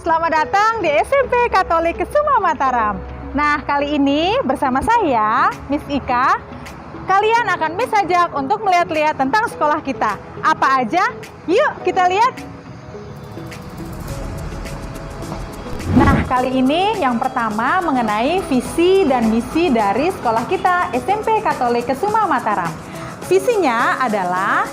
Selamat datang di SMP Katolik Kesuma Mataram. Nah, kali ini bersama saya, Miss Ika, kalian akan Miss ajak untuk melihat-lihat tentang sekolah kita. Apa aja? Yuk kita lihat. Nah, kali ini yang pertama mengenai visi dan misi dari sekolah kita, SMP Katolik Kesuma Mataram. Visinya adalah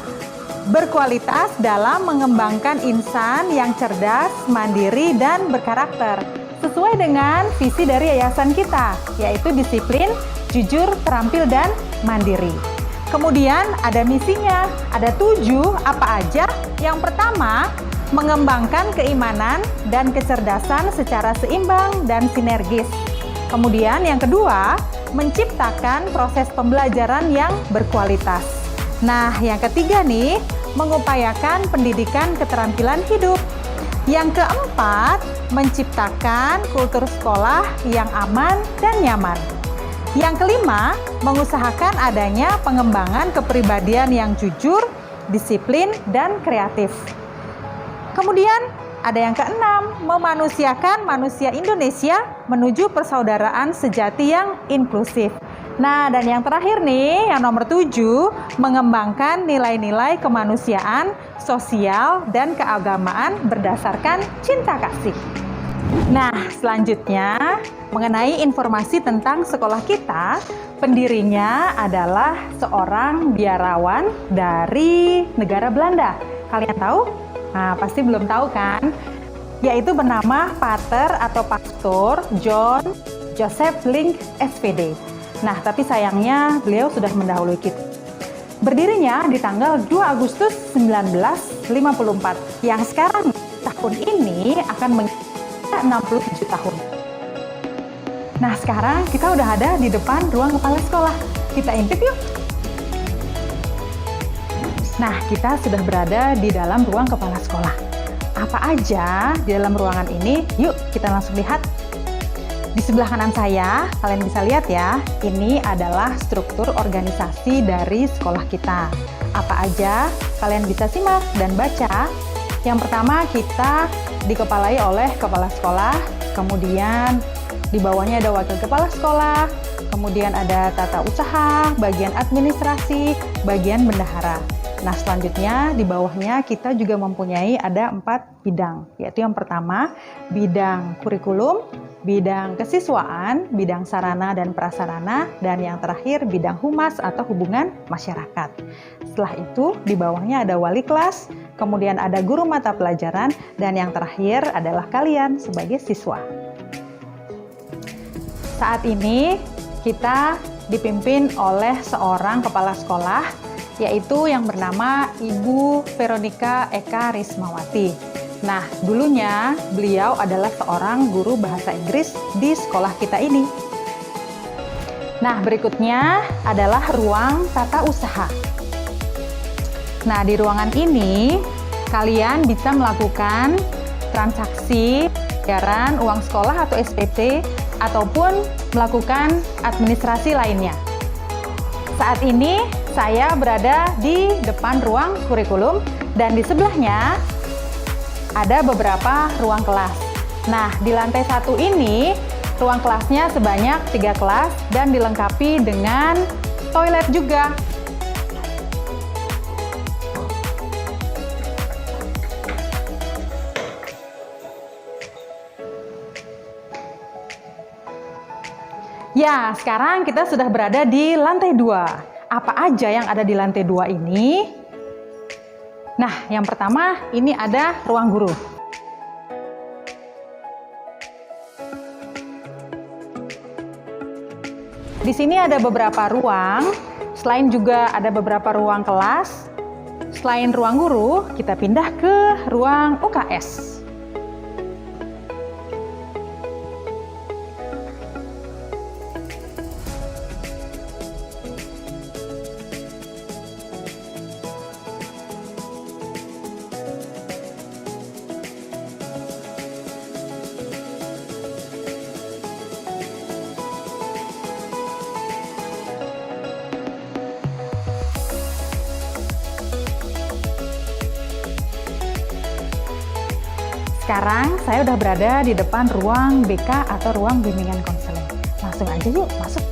berkualitas dalam mengembangkan insan yang cerdas, mandiri, dan berkarakter. Sesuai dengan visi dari yayasan kita, yaitu disiplin, jujur, terampil, dan mandiri. Kemudian ada misinya, ada 7, apa aja? Yang pertama, mengembangkan keimanan dan kecerdasan secara seimbang dan sinergis. Kemudian yang kedua, menciptakan proses pembelajaran yang berkualitas. Nah, yang ketiga nih, mengupayakan pendidikan keterampilan hidup. Yang keempat, menciptakan kultur sekolah yang aman dan nyaman. Yang kelima, mengusahakan adanya pengembangan kepribadian yang jujur, disiplin, dan kreatif. Kemudian, ada yang keenam, memanusiakan manusia Indonesia menuju persaudaraan sejati yang inklusif. Nah, dan yang terakhir nih, yang nomor 7, mengembangkan nilai-nilai kemanusiaan, sosial, dan keagamaan berdasarkan cinta kasih. Nah, selanjutnya mengenai informasi tentang sekolah kita, pendirinya adalah seorang biarawan dari negara Belanda. Kalian tahu? Nah, pasti belum tahu kan? Yaitu bernama Pater atau Pastor John Joseph Link SPD. Nah, tapi sayangnya beliau sudah mendahului kita. Berdirinya di tanggal 2 Agustus 1954, yang sekarang tahun ini akan menginjak 67 tahun. Nah, sekarang kita udah ada di depan ruang kepala sekolah. Kita intip yuk. Nah, kita sudah berada di dalam ruang kepala sekolah. Apa aja di dalam ruangan ini? Yuk, kita langsung lihat. Di sebelah kanan saya, kalian bisa lihat ya, ini adalah struktur organisasi dari sekolah kita. Apa aja? Kalian bisa simak dan baca. Yang pertama, kita dikepalai oleh kepala sekolah, kemudian di bawahnya ada wakil kepala sekolah, kemudian ada tata usaha, bagian administrasi, bagian bendahara. Nah, selanjutnya di bawahnya kita juga mempunyai ada 4 bidang, yaitu yang pertama, bidang kurikulum, bidang kesiswaan, bidang sarana dan prasarana, dan yang terakhir bidang humas atau hubungan masyarakat. Setelah itu di bawahnya ada wali kelas, kemudian ada guru mata pelajaran, dan yang terakhir adalah kalian sebagai siswa. Saat ini kita dipimpin oleh seorang kepala sekolah, yaitu yang bernama Ibu Veronica Eka Rismawati. Nah, dulunya beliau adalah seorang guru bahasa Inggris di sekolah kita ini. Nah, berikutnya adalah ruang tata usaha. Nah, di ruangan ini kalian bisa melakukan transaksi pembayaran uang sekolah atau SPP ataupun melakukan administrasi lainnya. Saat ini saya berada di depan ruang kurikulum dan di sebelahnya ada beberapa ruang kelas. Nah, di lantai 1 ini, ruang kelasnya sebanyak 3 kelas dan dilengkapi dengan toilet juga. Ya, sekarang kita sudah berada di lantai 2. Apa aja yang ada di lantai 2 ini? Nah, yang pertama ini ada ruang guru. Di sini ada beberapa ruang, selain juga ada beberapa ruang kelas. Selain ruang guru, kita pindah ke ruang UKS. sekarang saya udah berada di depan ruang BK atau ruang bimbingan konseling. Langsung aja yuk masuk.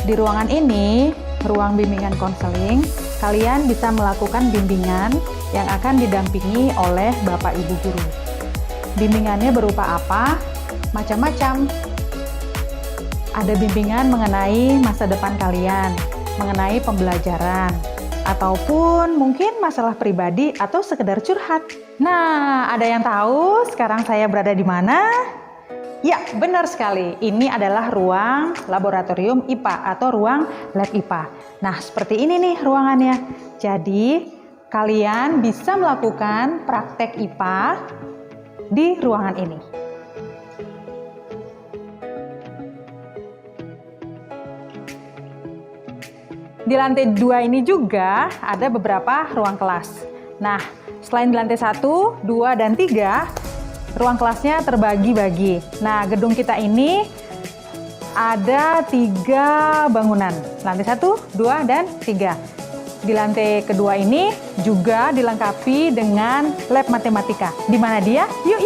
Di ruangan ini, ruang bimbingan konseling, kalian bisa melakukan bimbingan yang akan didampingi oleh Bapak Ibu Guru. Bimbingannya berupa apa? Macam-macam. Ada bimbingan mengenai masa depan kalian, mengenai pembelajaran, ataupun mungkin masalah pribadi atau sekedar curhat. Nah, ada yang tahu sekarang saya berada di mana? Ya, benar sekali. Ini adalah ruang laboratorium IPA atau ruang lab IPA. Nah, seperti ini nih ruangannya. Jadi, kalian bisa melakukan praktek IPA di ruangan ini. Di lantai 2 ini juga ada beberapa ruang kelas. Nah, selain di lantai 1, 2, dan 3, ruang kelasnya terbagi-bagi. Nah, gedung kita ini ada 3 bangunan. Lantai 1, 2, dan 3. Di lantai kedua ini juga dilengkapi dengan lab matematika. Di mana dia? Yuk.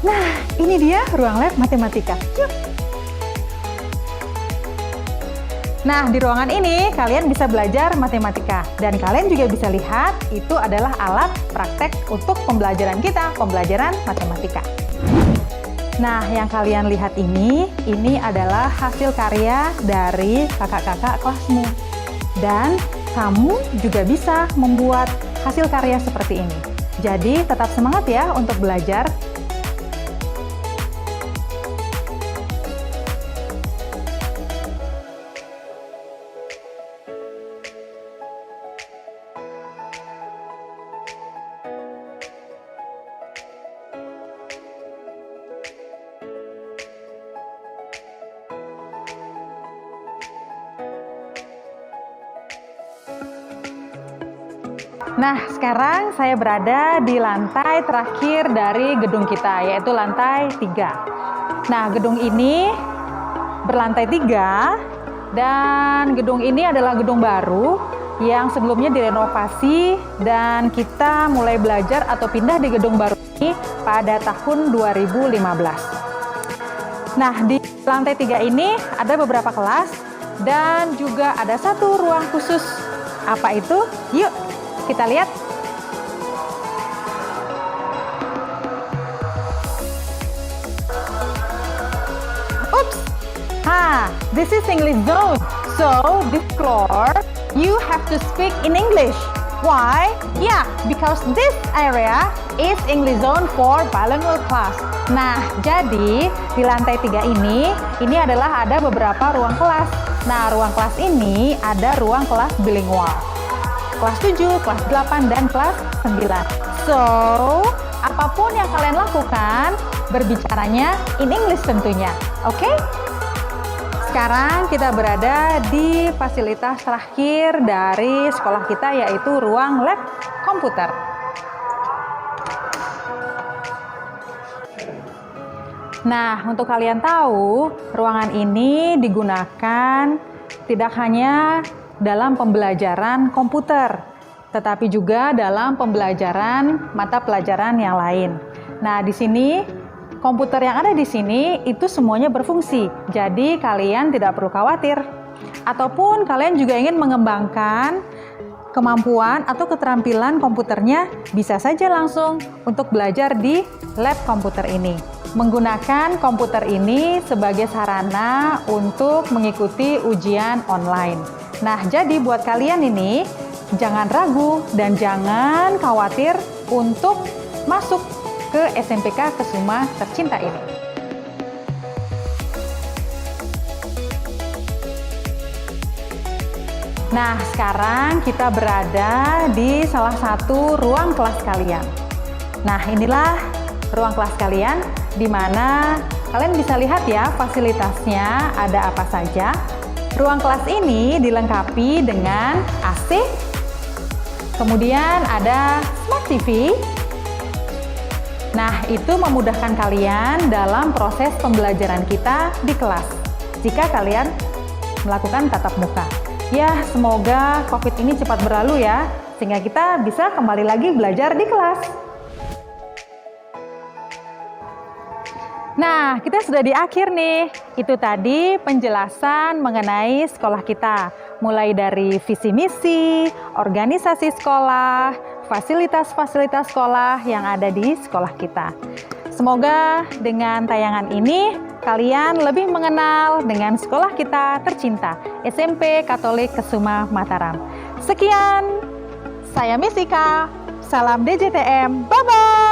Nah, ini dia ruang lab matematika. Yuk. Nah, di ruangan ini kalian bisa belajar matematika dan kalian juga bisa lihat itu adalah alat praktek untuk pembelajaran kita, pembelajaran matematika. Nah, yang kalian lihat ini adalah hasil karya dari kakak-kakak kelasmu. Dan kamu juga bisa membuat hasil karya seperti ini. Jadi, tetap semangat ya untuk belajar. Nah, sekarang saya berada di lantai terakhir dari gedung kita, yaitu lantai 3. Nah, gedung ini berlantai 3, dan gedung ini adalah gedung baru yang sebelumnya direnovasi, dan kita mulai belajar atau pindah di gedung baru ini pada tahun 2015. Nah, di lantai 3 ini ada beberapa kelas, dan juga ada satu ruang khusus. Apa itu? Yuk! Kita lihat. Oops. This is English zone. So, this floor, you have to speak in English. Why? Yeah, because this area is English zone for bilingual class. Nah, jadi di lantai 3 ini adalah ada beberapa ruang kelas. Nah, ruang kelas ini ada ruang kelas bilingual. Kelas 7, kelas 8, dan kelas 9. So, apapun yang kalian lakukan, berbicaranya in English tentunya. Oke? Sekarang kita berada di fasilitas terakhir dari sekolah kita, yaitu ruang lab komputer. Nah, untuk kalian tahu, ruangan ini digunakan tidak hanya dalam pembelajaran komputer, tetapi juga dalam pembelajaran mata pelajaran yang lain. Nah, di sini komputer yang ada di sini itu semuanya berfungsi. Jadi kalian tidak perlu khawatir. Ataupun kalian juga ingin mengembangkan kemampuan atau keterampilan komputernya, bisa saja langsung untuk belajar di lab komputer ini. Menggunakan komputer ini sebagai sarana untuk mengikuti ujian online. Nah, jadi buat kalian ini, jangan ragu dan jangan khawatir untuk masuk ke SMPK Kesuma tercinta ini. Nah, sekarang kita berada di salah satu ruang kelas kalian. Nah, inilah ruang kelas kalian, di mana kalian bisa lihat ya fasilitasnya ada apa saja. Ruang kelas ini dilengkapi dengan AC, kemudian ada Smart TV. Nah, itu memudahkan kalian dalam proses pembelajaran kita di kelas. Jika kalian melakukan tatap muka. Ya, semoga COVID ini cepat berlalu ya, sehingga kita bisa kembali lagi belajar di kelas. Nah, kita sudah di akhir nih. Itu tadi penjelasan mengenai sekolah kita. Mulai dari visi misi, organisasi sekolah, fasilitas-fasilitas sekolah yang ada di sekolah kita. Semoga dengan tayangan ini, kalian lebih mengenal dengan sekolah kita tercinta, SMP Katolik Kesuma Mataram. Sekian, saya Miss Ika. Salam DJTM. Bye-bye!